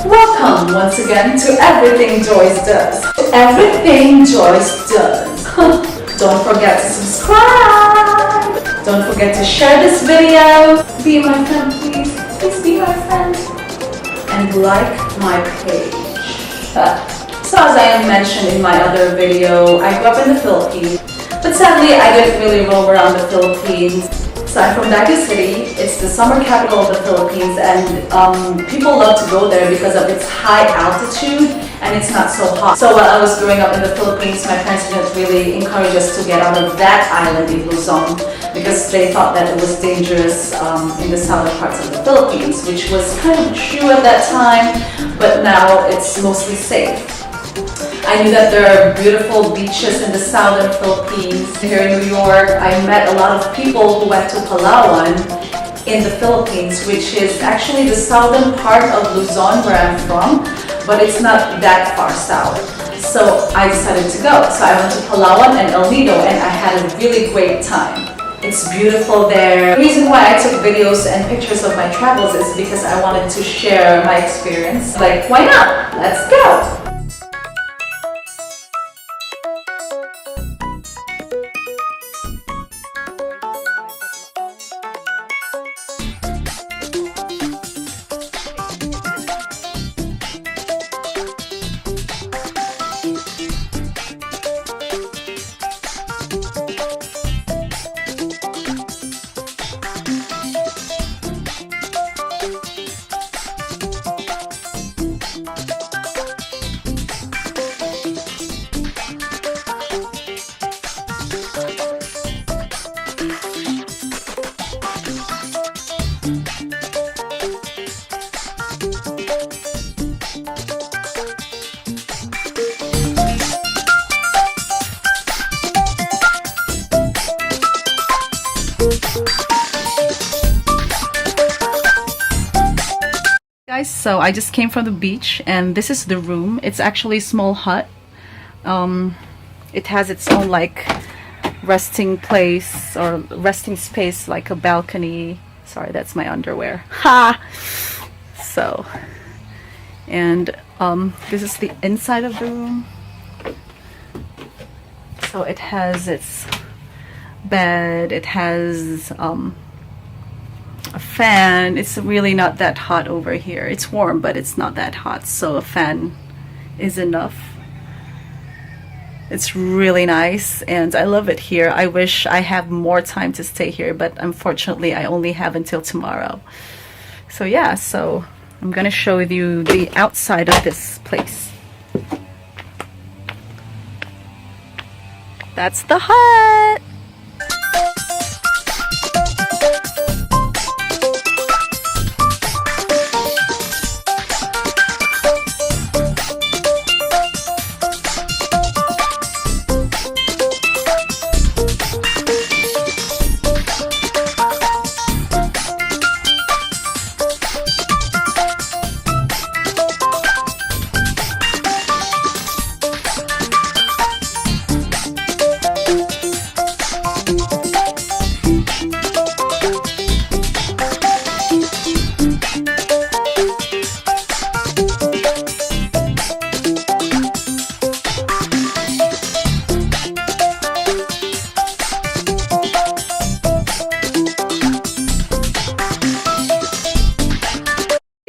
Welcome once again to Everything Joyce Does. Everything Joyce Does. Don't forget to subscribe. Don't forget to share this video. Be my friend, please. Please be my friend. And like my page. So as I mentioned in my other video, I grew up in the Philippines. But sadly, I didn't really roam around the Philippines. So I'm from Baguio City. It's the summer capital of the Philippines, and people love to go there because of its high altitude and it's not so hot. So while I was growing up in the Philippines, my parents didn't really encourage us to get out of that island in Luzon because they thought that it was dangerous in the southern parts of the Philippines, which was kind of true at that time, but now it's mostly safe. I knew that there are beautiful beaches in the southern Philippines. Here in New York, I met a lot of people who went to Palawan in the Philippines, which is actually the southern part of Luzon where I'm from, but it's not that far south. So I decided to go. So I went to Palawan and El Nido and I had a really great time. It's beautiful there. The reason why I took videos and pictures of my travels is because I wanted to share my experience. Like, why not? Let's go! Guys, so I just came from the beach and this is the room. It's actually a small hut. It has its own like resting place or resting space, like a balcony. Sorry, that's my underwear. Ha! So, and this is the inside of the room. So it has its bed, it has a fan. It's really not that hot over here. It's warm, but it's not that hot, so a fan is enough. It's really nice and I love it here. I wish I have more time to stay here, but unfortunately I only have until tomorrow. So yeah, so I'm gonna show you the outside of this place. That's the hut.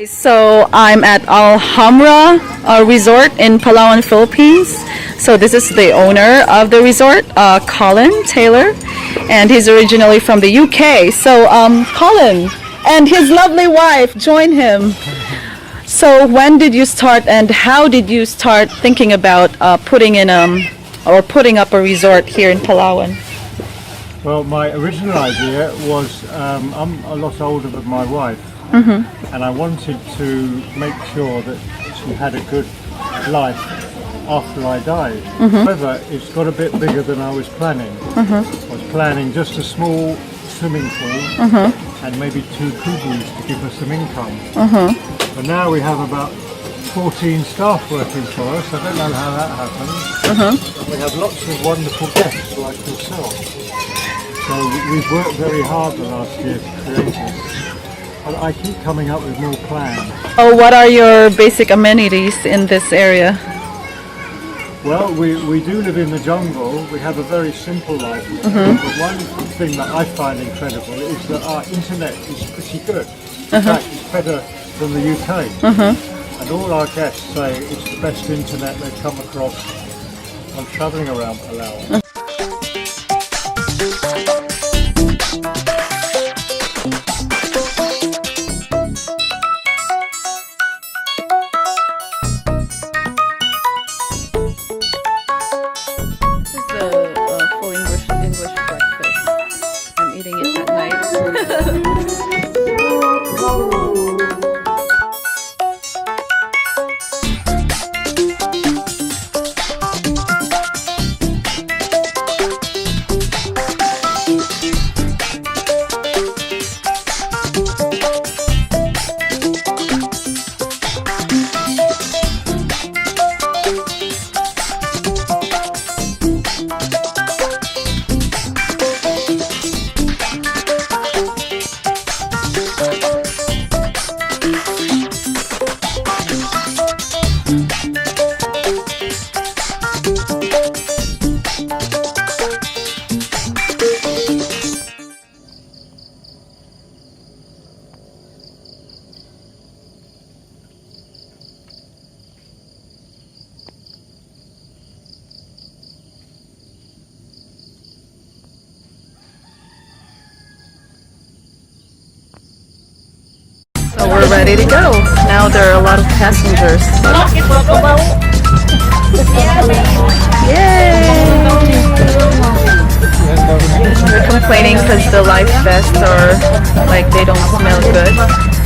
So I'm at Alhambra Resort in Palawan, Philippines. So this is the owner of the resort, Colin Taylor, and he's originally from the UK. So Colin and his lovely wife join him. So when did you start and how did you start thinking about putting up a resort here in Palawan? Well, my original idea was I'm a lot older than my wife. And I wanted to make sure that she had a good life after I died. However, it's got a bit bigger than I was planning. I was planning just a small swimming pool and maybe 2 kugus to give us some income. But now we have about 14 staff working for us. I don't know how that happens. And we have lots of wonderful guests like yourself. So we've worked very hard the last year to create this. I keep coming up with more plans. Oh, what are your basic amenities in this area? Well, we do live in the jungle. We have a very simple life. But one thing that I find incredible is that our internet is pretty good. In fact, it's better than the UK. And all our guests say it's the best internet they've come across on travelling around Palawan. So we're ready to go. Now there are a lot of passengers. Yay! They're complaining because the life vests are like they don't smell good.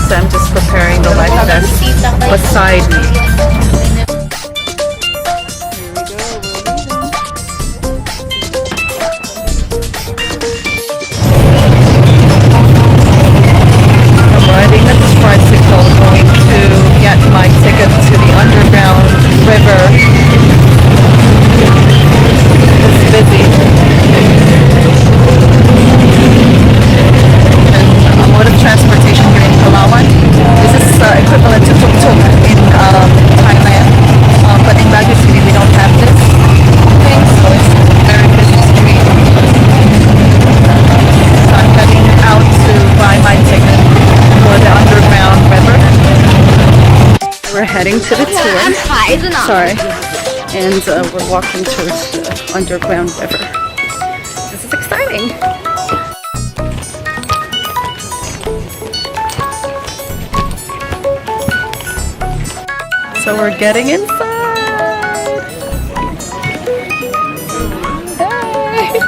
So I'm just preparing the life vest beside me. Riding a tricycle going to get my ticket to the underground river. It's busy. And a mode of transportation here in Palawan. This is equivalent to tuk-tuk in Thailand. But in Baguio City we don't have this thing, so it's a very busy street. So I'm heading out to buy my ticket for the underground river. We're heading to the tour. Sorry. And we're walking towards the underground river. This is exciting. So we're getting inside. Hey.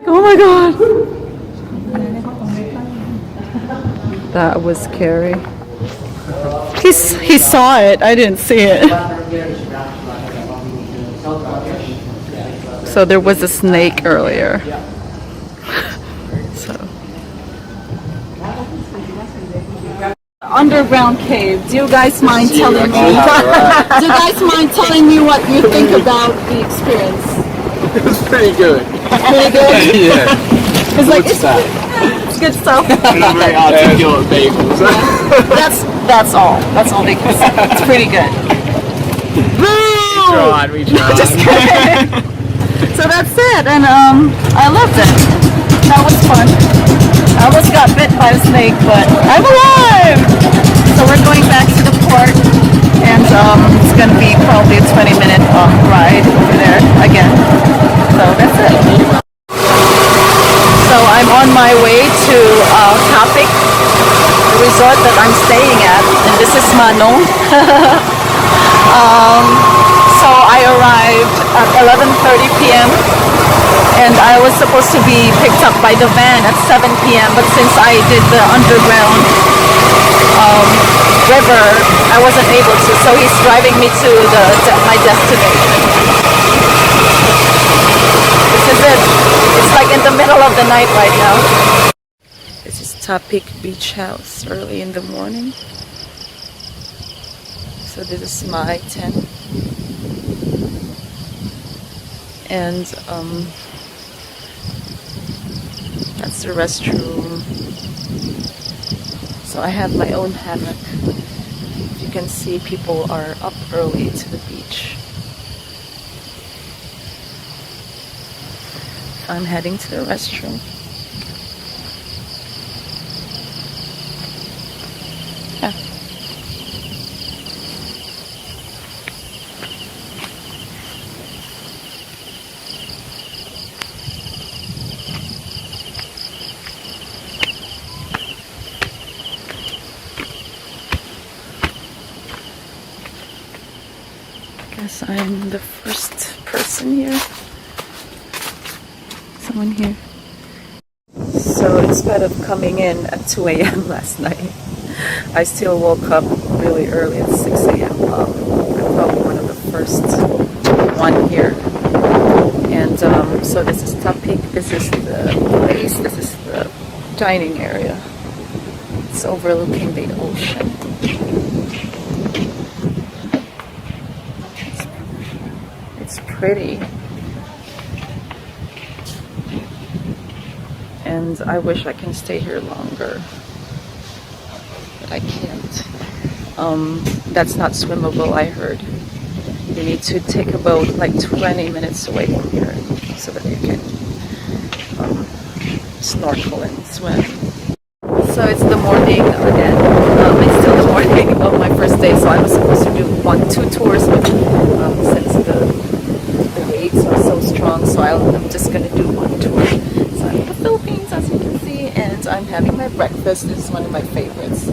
Oh my god! That was scary. He saw it, I didn't see it. So there was a snake earlier. So underground cave. Do you guys mind telling me? Do you guys mind telling me what you think about the experience? It was pretty good. Pretty good? Yeah. It's like, What's that? it's good stuff. We're not very articulate bagels. That's all. That's all they can say. It's pretty good. We tried. Just kidding. So that's it, and I loved it. that was fun. I almost got bit by a snake, but I'm alive! So we're going back to the port, and it's gonna be probably a 20-minute ride over there again. So that's it. So I'm on my way to Kapik, the resort that I'm staying at, and this is Manong. So I arrived at 11:30 p.m. and I was supposed to be picked up by the van at 7 p.m. but since I did the underground river, I wasn't able to. So he's driving me to my destination. This is it. It's like in the middle of the night right now. This is Kapik Beach House early in the morning. So this is my tent. And that's the restroom. So I have my own hammock. You can see people are up early to the beach. I'm heading to the restroom. Yeah. Guess I'm the first person here. Someone here. So instead of coming in at 2 a.m. last night, I still woke up really early at 6 a.m. I'm probably one of the first one here. And so this is Kapik, this is the place, this is the dining area. It's overlooking the ocean. It's pretty. And I wish I can stay here longer, but I can't. That's not swimmable, I heard. You need to take a boat like 20 minutes away from here so that you can snorkel and swim. So it's the morning again. It's still the morning of my first day, so I was supposed to do 2 tours, but since the waves are so strong, so I'm just gonna do 1 tour. So I'm in the Philippines, as you can see, and I'm having my breakfast. This is one of my favorites.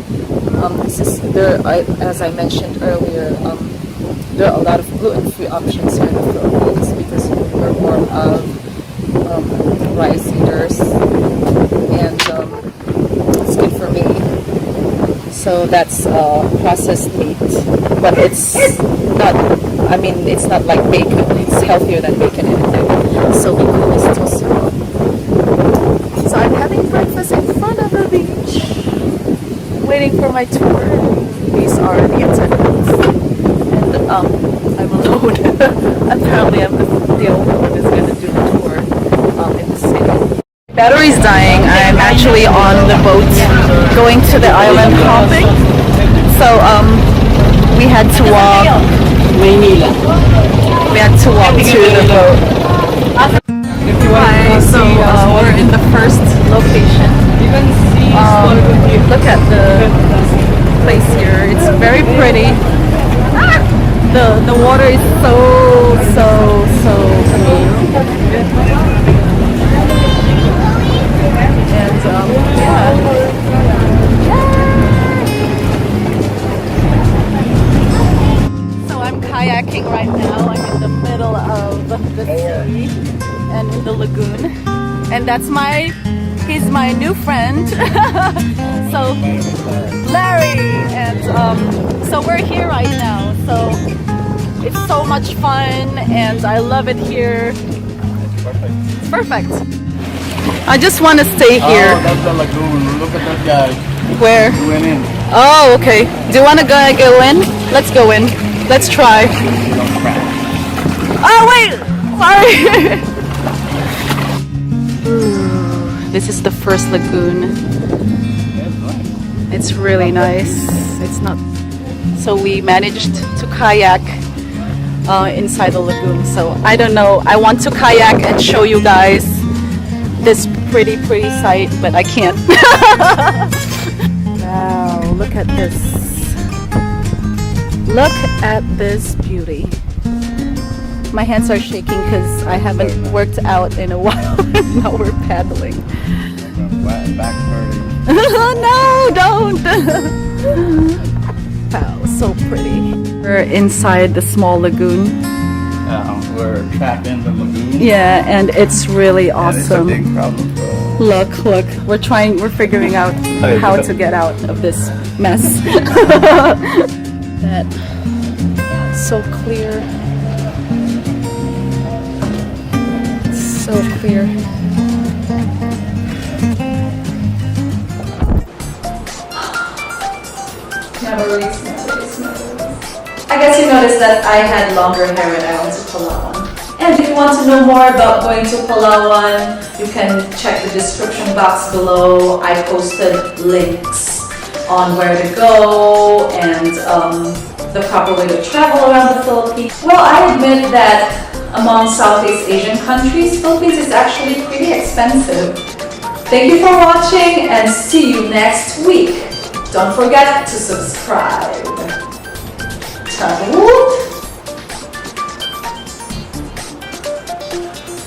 As I mentioned earlier, there are a lot of gluten-free options here in the Philippines because we're more of rice eaters, and it's good for me. So that's processed meat, but it's not. I mean, it's not like bacon. It's healthier than bacon anything. So so I'm having breakfast in front of the beach, waiting for my tour. These are the attendants, and I'm alone. Apparently, I'm the only one who's gonna do the tour in the city. Battery's dying. I'm actually on the boat going to the island hopping. So we had to walk. We had to walk to the boat. Hi, so we're in the first location. Look at the place here. It's very pretty. The water is so clean. And yeah. So I'm kayaking right now. I'm in the middle of the sea and in the lagoon. And he's my new friend. So Larry, and so we're here right now. So it's so much fun and I love it here. It's perfect. I just want to stay here. Oh, that's the lagoon. Look at that guy. Where? He went in. Oh, okay. Do you want to go in? Let's go in. Let's try. Oh, wait! Sorry! Ooh, this is the first lagoon. It's really nice. It's not... So we managed to kayak inside the lagoon. So I don't know. I want to kayak and show you guys this pretty sight, but I can't. Wow, look at this. Look at this beauty. My hands are shaking because I haven't worked out in a while. Now we're paddling. Back party. No, don't! Wow, so pretty. We're inside the small lagoon. We're trapped in the lagoon. Yeah, and it's really awesome. It's a big problem for us. Look, we're figuring out how to get out of this mess. That so clear. So clear. Memories. I guess you noticed that I had longer hair when I went to Palawan. And if you want to know more about going to Palawan, you can check the description box below. I posted links on where to go and the proper way to travel around the Philippines. Well, I admit that among Southeast Asian countries, Philippines is actually pretty expensive. Thank you for watching and see you next week. Don't forget to subscribe. Ta-da!